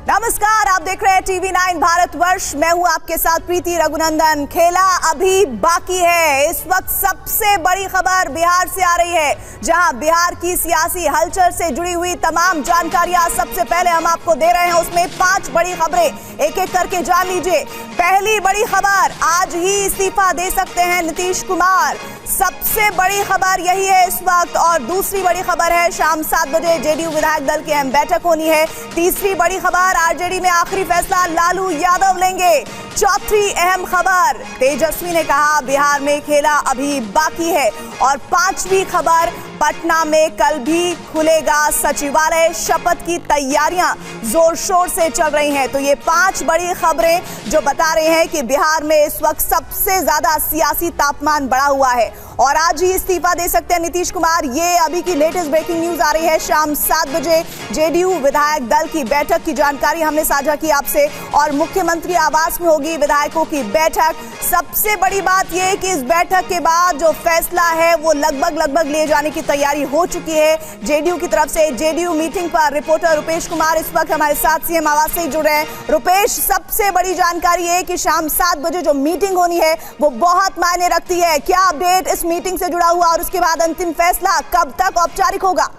नमस्कार, आप देख रहे हैं टीवी 9 भारतवर्ष। मैं हूं आपके साथ प्रीति रघुनंदन। खेला अभी बाकी है। इस वक्त सबसे बड़ी खबर बिहार से आ रही है, जहां बिहार की सियासी हलचल से जुड़ी हुई तमाम जानकारियां सबसे पहले हम आपको दे रहे हैं। उसमें 5 बड़ी खबरें एक एक करके जान लीजिए। पहली बड़ी खबर, आज ही इस्तीफा दे सकते हैं नीतीश कुमार। सबसे बड़ी खबर यही है इस वक्त। और दूसरी बड़ी खबर है, शाम 7 बजे जेडीयू विधायक दल की अहम बैठक होनी है। तीसरी बड़ी खबर, आरजेडी में आखिरी फैसला लालू यादव लेंगे। चौथी अहम खबर, तेजस्वी ने कहा बिहार में खेला अभी बाकी है। और 5वीं खबर, पटना में कल भी खुलेगा सचिवालय। शपथ की तैयारियां जोर शोर से चल रही हैं। तो ये 5 बड़ी खबरें जो बता रहे हैं कि बिहार में इस वक्त सबसे ज्यादा सियासी तापमान बढ़ा हुआ है और आज ही इस्तीफा दे सकते हैं नीतीश कुमार। ये अभी की लेटेस्ट ब्रेकिंग न्यूज आ रही है। शाम 7 बजे जेडीयू विधायक दल की बैठक की जानकारी हमने साझा की आपसे। और मुख्यमंत्री आवास में होगी विधायकों की बैठक। सबसे बड़ी बात यह कि इस बैठक के बाद जो फैसला है वो लगभग ले जाने की तैयारी हो चुकी है जेडीयू की तरफ से। जेडीयू मीटिंग पर रिपोर्टर रुपेश कुमार इस वक्त हमारे साथ सीएम आवास से जुड़ रहे हैं। रुपेश, सबसे बड़ी जानकारी है कि शाम 7 बजे जो मीटिंग होनी है वो बहुत मायने रखती है। क्या अपडेट इस मीटिंग से जुड़ा हुआ और उसके बाद अंतिम फैसला कब तक औपचारिक होगा?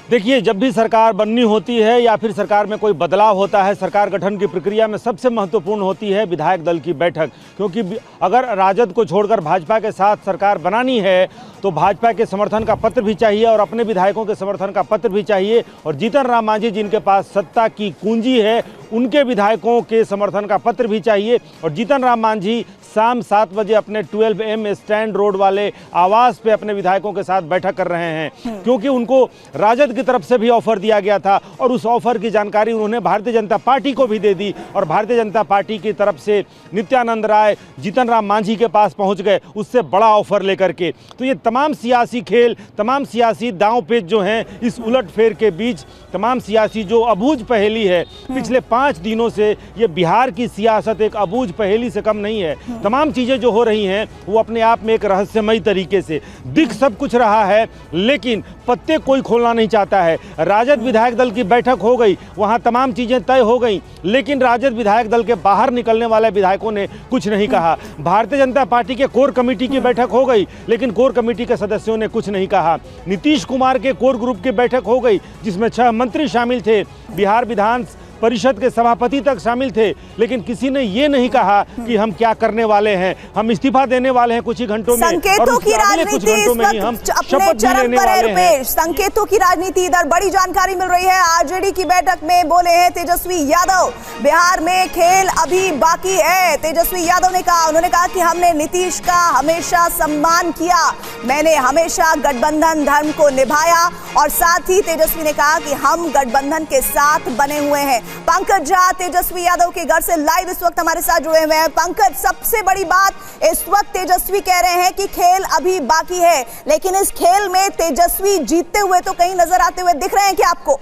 देखिए, जब भी सरकार बननी होती है या फिर सरकार में कोई बदलाव होता है, सरकार गठन की प्रक्रिया में सबसे महत्वपूर्ण होती है विधायक दल की बैठक। क्योंकि अगर राजद को छोड़कर भाजपा के साथ सरकार बनानी है तो भाजपा के समर्थन का पत्र भी चाहिए और अपने विधायकों के समर्थन का पत्र भी चाहिए। और जीतन राम मांझी जिनके पास सत्ता की कुंजी है, उनके विधायकों के समर्थन का पत्र भी चाहिए। और जीतन राम मांझी शाम 7 बजे अपने 12M स्टैंड रोड वाले आवास पे अपने विधायकों के साथ बैठक कर रहे हैं, क्योंकि उनको राजद की तरफ से भी ऑफर दिया गया था और उस ऑफर की जानकारी उन्होंने भारतीय जनता पार्टी को भी दे दी। और भारतीय जनता पार्टी की तरफ से नित्यानंद राय जीतन राम मांझी के पास पहुंच गए उससे बड़ा ऑफर लेकर के। तो ये तमाम सियासी खेल, तमाम सियासी दांव पेच जो हैं, इस उलटफेर के बीच तमाम सियासी जो अबूझ पहेली है, पिछले 5 दिनों से ये बिहार की सियासत एक अबूझ पहेली से कम नहीं है। तमाम चीज़ें जो हो रही हैं वो अपने आप में एक रहस्यमयी तरीके से दिख सब कुछ रहा है, लेकिन पत्ते कोई खोलना नहीं चाहता है। राजद विधायक दल की बैठक हो गई, वहाँ तमाम चीज़ें तय हो गई, लेकिन राजद विधायक दल के बाहर निकलने वाले विधायकों ने कुछ नहीं कहा। भारतीय जनता पार्टी के कोर कमेटी की बैठक हो गई, लेकिन कोर कमेटी के सदस्यों ने कुछ नहीं कहा। नीतीश कुमार के कोर ग्रुप की बैठक हो गई, जिसमें 6 मंत्री शामिल थे, बिहार विधान परिषद के सभापति तक शामिल थे, लेकिन किसी ने ये नहीं कहा कि हम क्या करने वाले हैं, हम इस्तीफा देने वाले हैं कुछ ही घंटों में। संकेतों की राजनीति इस वक्त अपने चरम पर है रुपेश। संकेतों की राजनीति, इधर बड़ी जानकारी मिल रही है। आरजेडी की बैठक में बोले हैं तेजस्वी यादव, बिहार में खेल अभी बाकी है। तेजस्वी यादव ने कहा, उन्होंने कहा कि हमने नीतीश का हमेशा सम्मान किया, मैंने हमेशा गठबंधन धर्म को निभाया। और साथ ही तेजस्वी ने कहा कि हम गठबंधन के साथ बने हुए हैं। पंकज झा तेजस्वी यादव के घर से लाइव इस वक्त हमारे साथ जुड़े हुए हैं। पंकज, सबसे बड़ी बात, इस वक्त तेजस्वी कह रहे हैं कि खेल अभी बाकी है, लेकिन इस खेल में तेजस्वी जीतते हुए तो कहीं नजर आते हुए दिख रहे हैं क्या आपको?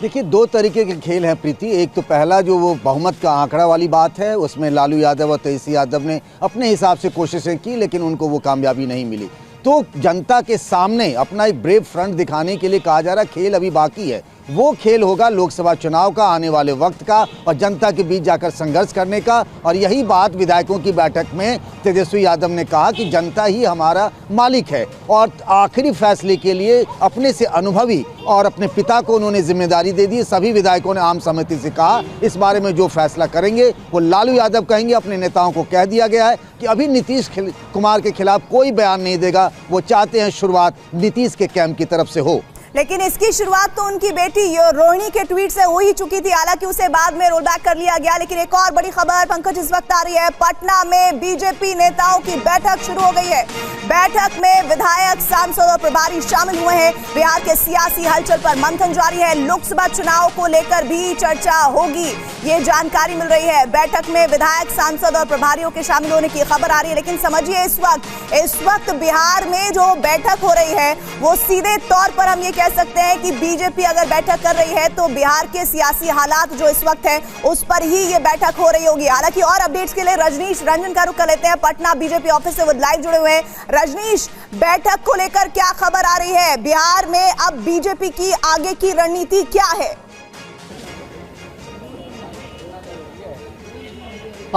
देखिए, 2 तरीके के खेल हैं प्रीति। एक तो पहला जो वो बहुमत का आंकड़ा वाली बात है, उसमें लालू यादव और तेजस्वी यादव ने अपने हिसाब से कोशिशें की, लेकिन उनको वो कामयाबी नहीं मिली। तो जनता के सामने अपना एक ब्रेव फ्रंट दिखाने के लिए कहा जा रहा खेल अभी बाकी है। वो खेल होगा लोकसभा चुनाव का, आने वाले वक्त का, और जनता के बीच जाकर संघर्ष करने का। और यही बात विधायकों की बैठक में तेजस्वी यादव ने कहा कि जनता ही हमारा मालिक है और आखिरी फैसले के लिए अपने से अनुभवी और अपने पिता को उन्होंने जिम्मेदारी दे दी। सभी विधायकों ने आम सहमति से कहा इस बारे में जो फैसला करेंगे वो लालू यादव कहेंगे। अपने नेताओं को कह दिया गया है कि अभी नीतीश कुमार के खिलाफ कोई बयान नहीं देगा। वो चाहते हैं शुरुआत नीतीश के कैंप की तरफ से हो, लेकिन इसकी शुरुआत तो उनकी बेटी रोहिणी के ट्वीट से हो ही चुकी थी, हालांकि उसे बाद में रोल बैक कर लिया गया। लेकिन एक और बड़ी खबर पंकज इस वक्त आ रही है, पटना में बीजेपी नेताओं की बैठक शुरू हो गई है। बैठक में विधायक, सांसद और प्रभारी शामिल हुए हैं। बिहार के सियासी हलचल पर मंथन जारी है। लोकसभा चुनाव को लेकर भी चर्चा होगी, ये जानकारी मिल रही है। बैठक में विधायक, सांसद और प्रभारियों के शामिल होने की खबर आ रही है। लेकिन समझिए, इस वक्त बिहार में जो बैठक हो रही है वो सीधे तौर पर हम ये कह सकते हैं कि बीजेपी अगर बैठक कर रही है तो बिहार के सियासी हालात जो इस वक्त है उस पर ही ये बैठक हो रही होगी। हालांकि और अपडेट्स के लिए रजनीश रंजन का रुख कर लेते हैं, पटना बीजेपी ऑफिस से वो लाइव जुड़े हुए हैं। रजनीश, बैठक को लेकर क्या खबर आ रही है? बिहार में अब बीजेपी की आगे की रणनीति क्या है?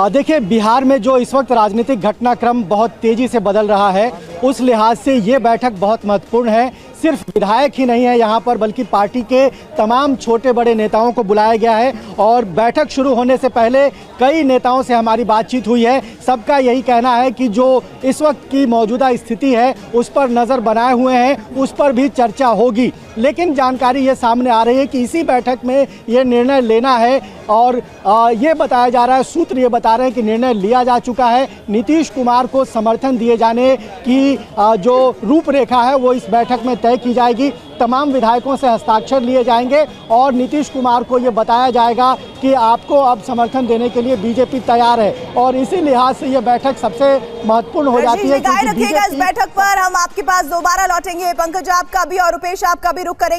देखिए, बिहार में जो इस वक्त राजनीतिक घटनाक्रम बहुत तेजी से बदल रहा है, उस लिहाज से ये बैठक बहुत महत्वपूर्ण है। सिर्फ विधायक ही नहीं है यहाँ पर, बल्कि पार्टी के तमाम छोटे बड़े नेताओं को बुलाया गया है। और बैठक शुरू होने से पहले कई नेताओं से हमारी बातचीत हुई है। सबका यही कहना है कि जो इस वक्त की मौजूदा स्थिति है उस पर नज़र बनाए हुए हैं, उस पर भी चर्चा होगी। लेकिन जानकारी ये सामने आ रही है कि इसी बैठक में ये निर्णय लेना है और ये बताया जा रहा है, सूत्र ये बता रहे हैं कि निर्णय लिया जा चुका है। नीतीश कुमार को समर्थन दिए जाने की जो रूपरेखा है वो इस बैठक में तय की जाएगी। तमाम विधायकों से हस्ताक्षर लिए जाएंगे और नीतीश कुमार को ये बताया जाएगा कि आपको अब समर्थन देने के लिए बीजेपी तैयार है। और इसी लिहाज से ये बैठक सबसे महत्वपूर्ण हो जाती है। रखिएगा इस बैठक पर, हम आपके पास दोबारा लौटेंगे। पंकज आपका भी और रुपेश आपका भी रुख करेंगे।